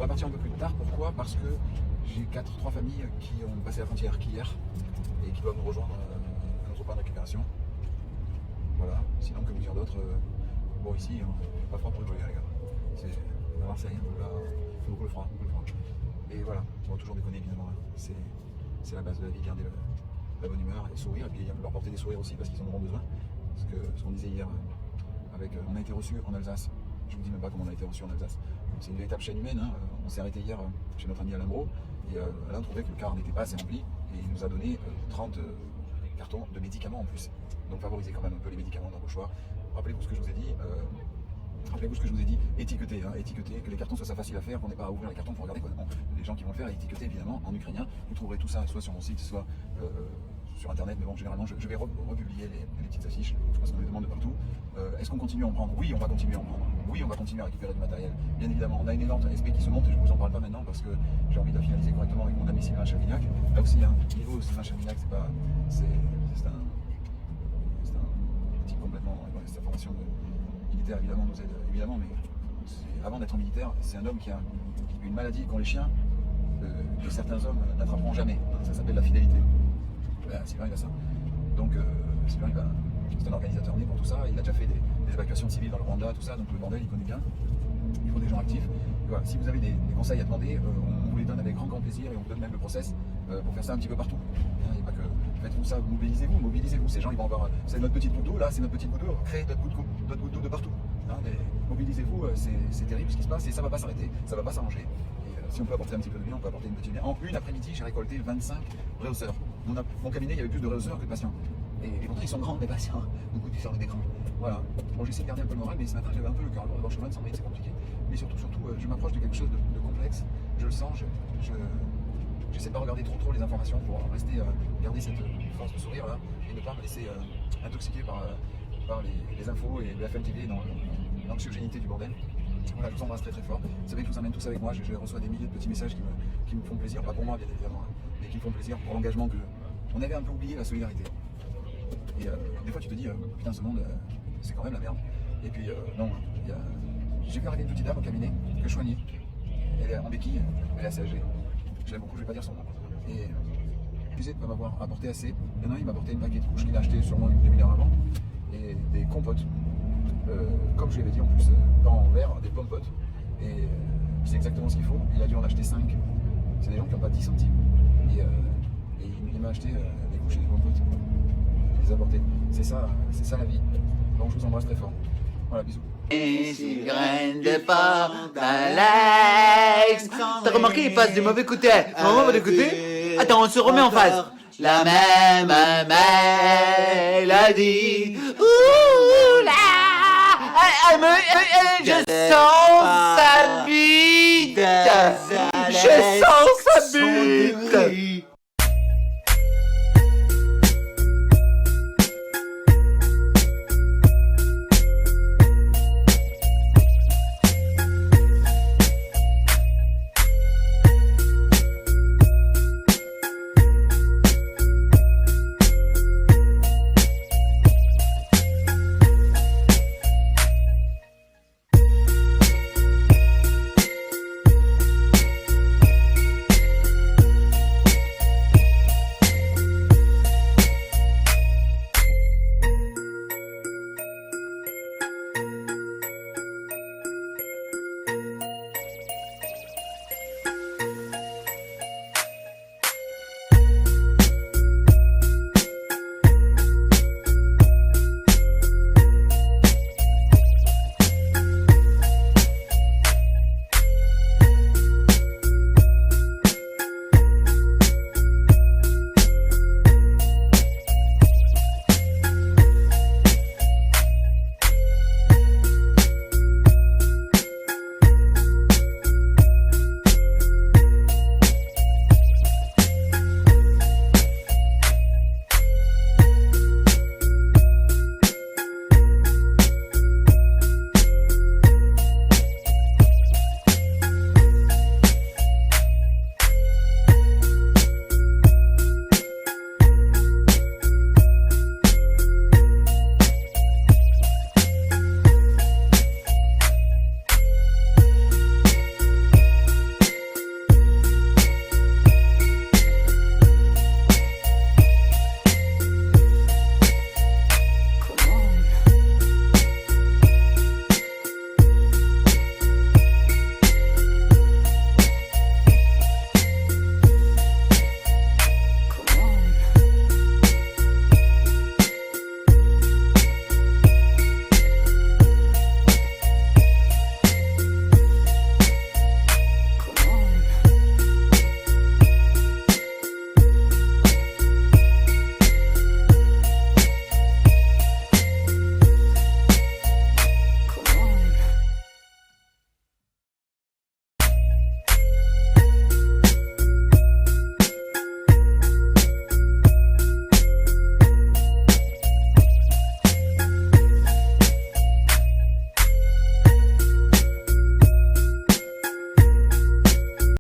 va partir un peu plus tard. Pourquoi? Parce que j'ai 3 familles qui ont passé la frontière qu'hier et qui doivent nous rejoindre à notre point de récupération. Voilà, sinon comme dire d'autres, bon ici, pas froid pour rigoler les gars. C'est à Marseille, là, il fait beaucoup le froid, Et voilà, on va toujours déconner évidemment, hein. C'est la base de la vie, garder la bonne humeur et sourire, et puis leur porter des sourires aussi parce qu'ils en auront besoin. Parce que ce qu'on disait hier, on a été reçus en Alsace, je vous dis même pas comment on a été reçus en Alsace. C'est une véritable chaîne humaine, hein. On s'est arrêté hier chez notre ami Alain Bro, et Alain trouvait que le car n'était pas assez rempli, et il nous a donné 30 cartons de médicaments en plus. Donc favorisez quand même un peu les médicaments dans vos choix. Rappelez-vous ce que je vous ai dit. Étiquetez, que les cartons soient faciles à faire, qu'on n'ait pas à ouvrir les cartons pour regarder quoi. Bon, les gens qui vont le faire, étiquetez évidemment en ukrainien. Vous trouverez tout ça soit sur mon site, soit sur internet, mais bon, généralement je vais republier les petites affiches. Je pense qu'on les demande de partout. Est-ce qu'on continue à en prendre? Oui, on va continuer à en prendre. Oui, on va continuer à récupérer du matériel. Bien évidemment, on a une énorme SP qui se monte et je ne vous en parle pas maintenant parce que j'ai envie de la finaliser correctement avec mon ami Sylvain Chavignac. Là aussi, hein, niveau Sylvain Chavignac, c'est un type complètement. Sa formation militaire évidemment nous aide évidemment, mais avant d'être militaire, c'est un homme qui a une maladie qu'ont les chiens que certains hommes n'attraperont jamais. Ça s'appelle la fidélité. Sylvain il a ça. Donc Sylvain c'est un organisateur né pour tout ça. Il a déjà fait des évacuations de civils dans le Rwanda, tout ça, donc le bordel il connaît bien. Il faut des gens actifs. Et voilà, si vous avez des conseils à demander, on vous les donne avec grand plaisir et on vous donne même le process pour faire ça un petit peu partout. Il n'y a pas que faites-vous ça, mobilisez-vous. Ces gens ils vont avoir. C'est notre petite goutte d'eau, là, c'est notre petite goutte d'eau, créez d'autres gouttes d'eau de partout. Hein, mobilisez-vous, c'est terrible ce qui se passe et ça ne va pas s'arrêter, ça ne va pas s'arranger. Et si on peut apporter un petit peu de bien, on peut apporter une petite bien. En une après-midi, j'ai récolté 25 réhausseurs. Mon cabinet, il y avait plus de réhausseurs que de patients. Et pourtant, ils sont grands, mes patients. Beaucoup du sort des grands. Voilà. Bon, j'essaie de garder un peu le moral, mais ce matin, j'avais un peu le cœur lourd. Dans le chemin de 100 mètres, c'est compliqué. Mais surtout, je m'approche de quelque chose de complexe. Je le sens, j'essaie de pas regarder trop les informations pour rester, garder cette force de sourire là, et ne pas me laisser intoxiquer par les infos et le FM TV dans l'anxiogénité du bordel. Voilà, je vous embrasse très fort. Vous savez que je vous emmène tous avec moi. Je reçois des milliers de petits messages qui me font plaisir, pas pour moi bien évidemment, hein, mais qui me font plaisir pour l'engagement que on avait un peu oublié, la solidarité. Et des fois tu te dis, putain ce monde, c'est quand même la merde. Et puis non, j'ai vu arriver une petite dame au cabinet que je soignais. Elle est en béquille, elle est assez âgée. Je l'aime beaucoup, je vais pas dire son nom. Et excusez de ne pas m'avoir apporté assez. Il y en a un, il m'a apporté une paquet de couches qu'il a acheté sûrement une demi-heure avant. Et des compotes. Comme je lui avais dit en plus, pas en verre, des pommes-potes. Et c'est exactement ce qu'il faut. Il a dû en acheter 5. C'est des gens qui n'ont pas 10 centimes. Et il m'a acheté des couches et des pommes-potes. Je les ai apportés. C'est ça la vie. Donc je vous embrasse très fort. Voilà, bisous. Et si graine de porc d'Alex. T'as remarqué, il passe du mauvais côté. Maman va l'écouter. Attends, on se remet en phase. La même mélodie. Ouh là. Je sens